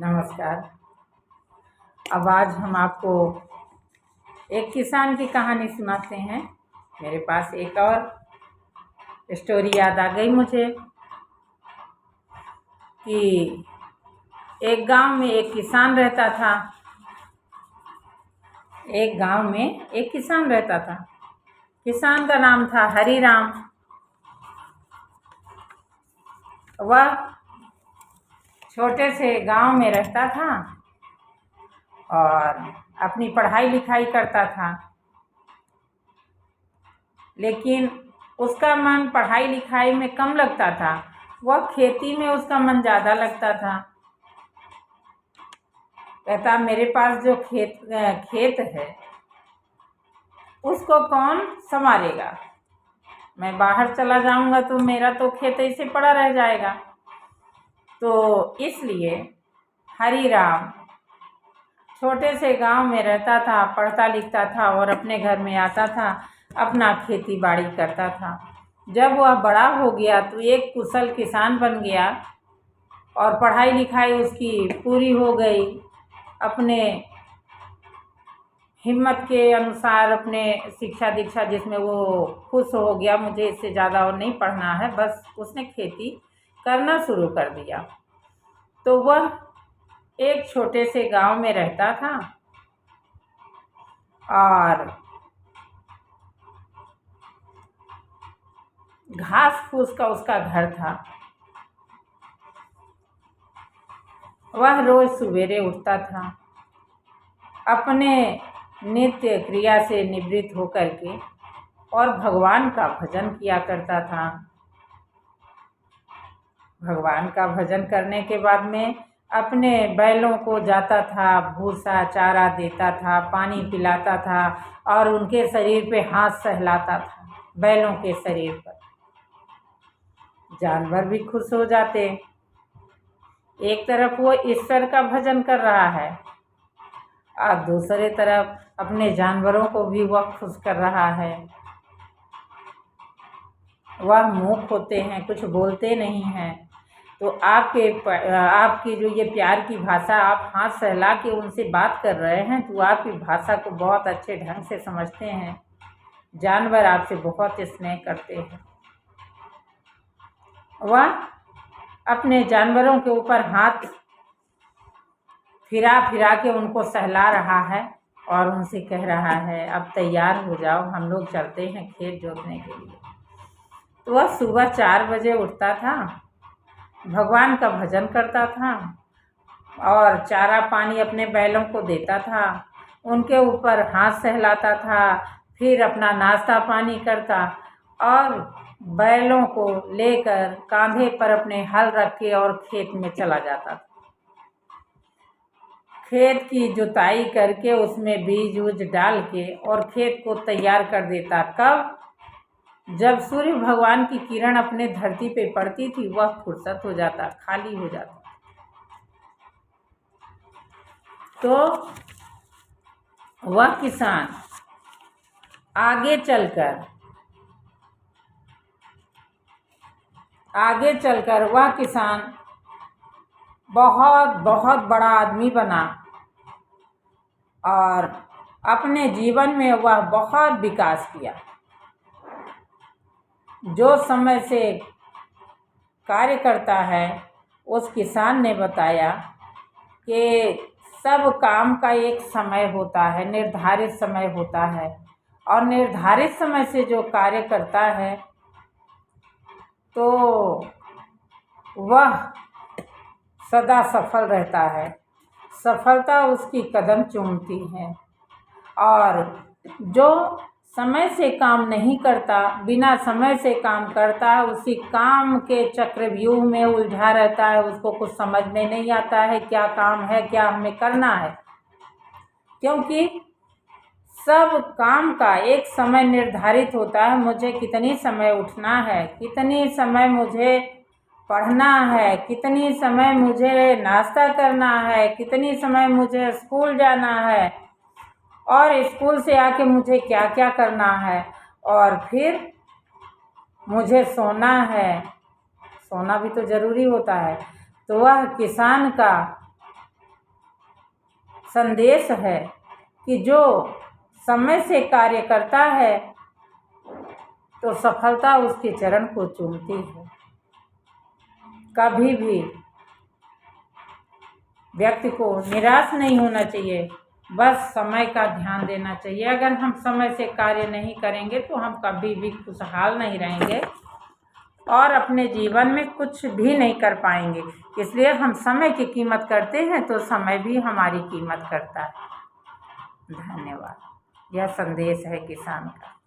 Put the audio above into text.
नमस्कार। अब आज हम आपको एक किसान की कहानी सुनाते हैं। मेरे पास एक और स्टोरी याद आ गई मुझे कि एक गांव में एक किसान रहता था। एक गांव में एक किसान रहता था। किसान का नाम था हरिराम। वह छोटे से गांव में रहता था और अपनी पढ़ाई लिखाई करता था, लेकिन उसका मन पढ़ाई लिखाई में कम लगता था। वह खेती में उसका मन ज़्यादा लगता था। कहता मेरे पास जो खेत है उसको कौन संभालेगा। मैं बाहर चला जाऊंगा तो मेरा तो खेत ऐसे पड़ा रह जाएगा। तो इसलिए हरिराम छोटे से गांव में रहता था, पढ़ता लिखता था और अपने घर में आता था, अपना खेती बाड़ी करता था। जब वह बड़ा हो गया तो एक कुशल किसान बन गया और पढ़ाई लिखाई उसकी पूरी हो गई। अपने हिम्मत के अनुसार अपने शिक्षा दीक्षा जिसमें वो खुश हो गया, मुझे इससे ज़्यादा और नहीं पढ़ना है, बस उसने खेती करना शुरू कर दिया। तो वह एक छोटे से गांव में रहता था और घास फूस का उसका घर था। वह रोज सवेरे उठता था, अपने नित्य क्रिया से निवृत्त होकर के और भगवान का भजन किया करता था। भगवान का भजन करने के बाद में अपने बैलों को जाता था, भूसा चारा देता था, पानी पिलाता था और उनके शरीर पे हाथ सहलाता था। बैलों के शरीर पर जानवर भी खुश हो जाते। एक तरफ वो ईश्वर का भजन कर रहा है और दूसरे तरफ अपने जानवरों को भी वह खुश कर रहा है। वह मूक होते हैं, कुछ बोलते नहीं हैं, तो आपकी जो ये प्यार की भाषा, आप हाथ सहला के उनसे बात कर रहे हैं तो आपकी भाषा को बहुत अच्छे ढंग से समझते हैं। जानवर आपसे बहुत स्नेह करते हैं। वह अपने जानवरों के ऊपर हाथ फिरा फिरा के उनको सहला रहा है और उनसे कह रहा है अब तैयार हो जाओ, हम लोग चलते हैं खेत जोतने के लिए। तो वह सुबह 4 बजे उठता था, भगवान का भजन करता था और चारा पानी अपने बैलों को देता था, उनके ऊपर हाथ सहलाता था, फिर अपना नाश्ता पानी करता और बैलों को लेकर कांधे पर अपने हल रख के और खेत में चला जाता था। खेत की जुताई करके उसमें बीज उज डाल के और खेत को तैयार कर देता। कब? जब सूर्य भगवान की किरण अपने धरती पे पड़ती थी, वह फुर्सत हो जाता, खाली हो जाता। तो वह किसान आगे चलकर वह किसान बहुत बहुत बड़ा आदमी बना और अपने जीवन में वह बहुत विकास किया। जो समय से कार्य करता है, उस किसान ने बताया कि सब काम का एक समय होता है, निर्धारित समय होता है और निर्धारित समय से जो कार्य करता है तो वह सदा सफल रहता है। सफलता उसकी कदम चूमती है और जो समय से काम नहीं करता, बिना समय से काम करता है, उसी काम के चक्रव्यूह में उलझा रहता है। उसको कुछ समझ में नहीं आता है क्या काम है, क्या हमें करना है, क्योंकि सब काम का एक समय निर्धारित होता है। मुझे कितनी समय उठना है, कितनी समय मुझे पढ़ना है, कितनी समय मुझे नाश्ता करना है, कितनी समय मुझे स्कूल जाना है और स्कूल से आके मुझे क्या क्या करना है और फिर मुझे सोना है। सोना भी तो ज़रूरी होता है। तो वह किसान का संदेश है कि जो समय से कार्य करता है तो सफलता उसके चरण को चूमती है। कभी भी व्यक्ति को निराश नहीं होना चाहिए, बस समय का ध्यान देना चाहिए। अगर हम समय से कार्य नहीं करेंगे तो हम कभी भी खुशहाल नहीं रहेंगे और अपने जीवन में कुछ भी नहीं कर पाएंगे। इसलिए हम समय की कीमत करते हैं तो समय भी हमारी कीमत करता है। धन्यवाद। यह संदेश है किसान का।